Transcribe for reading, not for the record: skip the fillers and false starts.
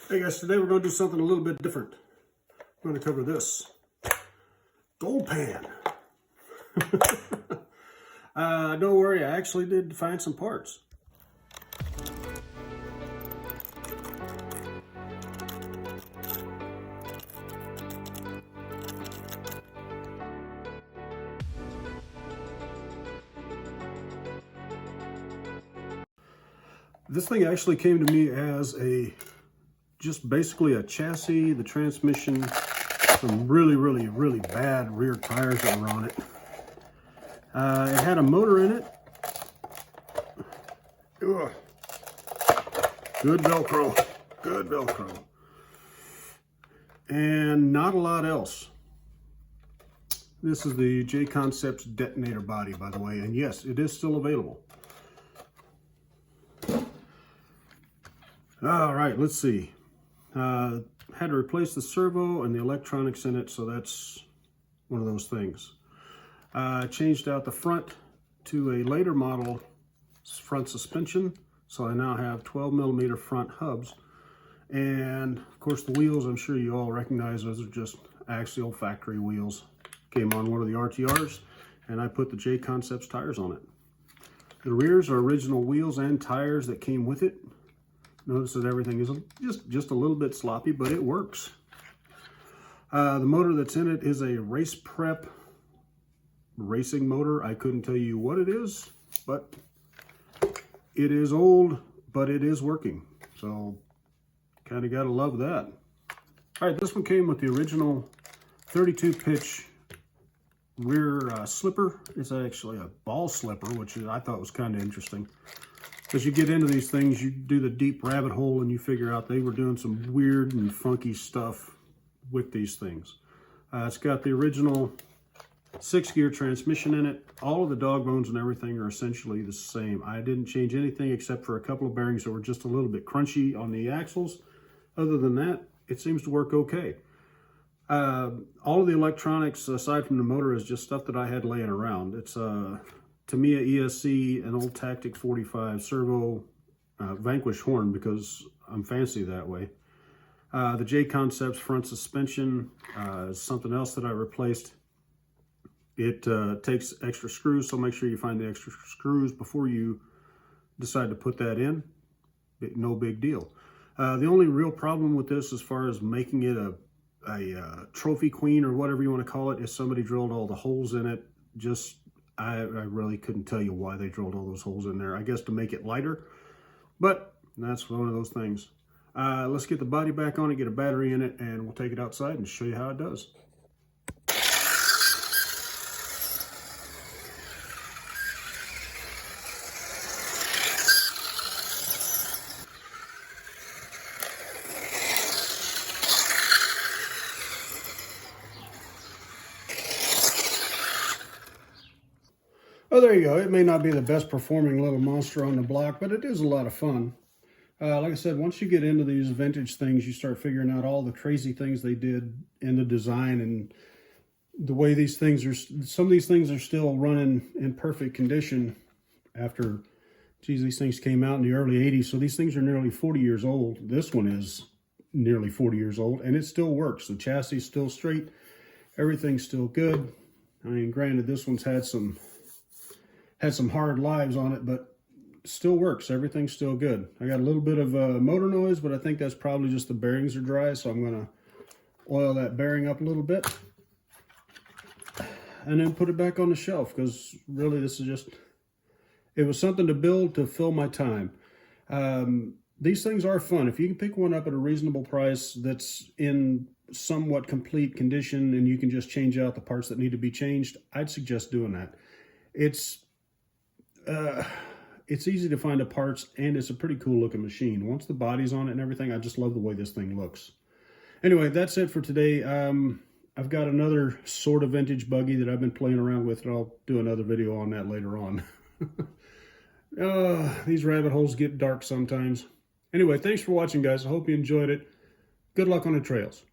Hey guys, today we're going to do something a little bit different. We're going to cover this gold pan. Don't worry, I actually did find some parts. This thing actually came to me as just basically a chassis, the transmission, some really bad rear tires that were on it. It had a motor in it. Ugh. Good Velcro, good Velcro. And not a lot else. This is the J-Concepts detonator body, by the way, and yes, it is still available. All right, let's see. Had to replace the servo and the electronics in it, so that's one of those things. Changed out the front to a later model front suspension, so I now have 12mm front hubs. And of course the wheels, I'm sure you all recognize, those are just axial factory wheels. Came on one of the RTRs, and I put the J-Concepts tires on it. The rears are original wheels and tires that came with it. Notice that everything is just a little bit sloppy, but it works. The motor that's in it is a Race Prep racing motor. I couldn't tell you what it is, but it is old, but it is working. So kind of gotta love that. All right, this one came with the original 32 pitch rear slipper. It's actually a ball slipper, which I thought was kind of interesting. As you get into these things, you do the deep rabbit hole and you figure out they were doing some weird and funky stuff with these things. It's got the original 6-gear transmission in it. All of the dog bones and everything are essentially the same. I didn't change anything except for a couple of bearings that were just a little bit crunchy on the axles. Other than that, it seems to work okay. All of the electronics, aside from the motor, is just stuff that I had laying around. It's Tamiya ESC, an old Tactic 45 servo Vanquish horn, because I'm fancy that way. The J-Concepts front suspension is something else that I replaced. It takes extra screws, so make sure you find the extra screws before you decide to put that in. No big deal. The only real problem with this, as far as making it a trophy queen or whatever you want to call it, is somebody drilled all the holes in it. I really couldn't tell you why they drilled all those holes in there. I guess to make it lighter, but that's one of those things. Let's get the body back on it, get a battery in it, and we'll take it outside and show you how it does. Oh, there you go. It may not be the best performing little monster on the block, but it is a lot of fun. Like I said, once you get into these vintage things, you start figuring out all the crazy things they did in the design and the way these things are. Some of these things are still running in perfect condition after, geez, these things came out in the early 80s. So these things are nearly 40 years old. This one is nearly 40 years old, and it still works. The chassis is still straight. Everything's still good. I mean, granted, this one's had some hard lives on it, but still works. Everything's still good. I got a little bit of motor noise, but I think that's probably just the bearings are dry, so I'm going to oil that bearing up a little bit and then put it back on the shelf, because really this is just, it was something to build to fill my time. These things are fun. If you can pick one up at a reasonable price that's in somewhat complete condition and you can just change out the parts that need to be changed, I'd suggest doing that. It's easy to find the parts, and it's a pretty cool looking machine. Once the body's on it and everything, I just love the way this thing looks. Anyway, that's it for today. I've got another sort of vintage buggy that I've been playing around with, and I'll do another video on that later on. These rabbit holes get dark sometimes. Anyway, thanks for watching, guys. I hope you enjoyed it. Good luck on the trails.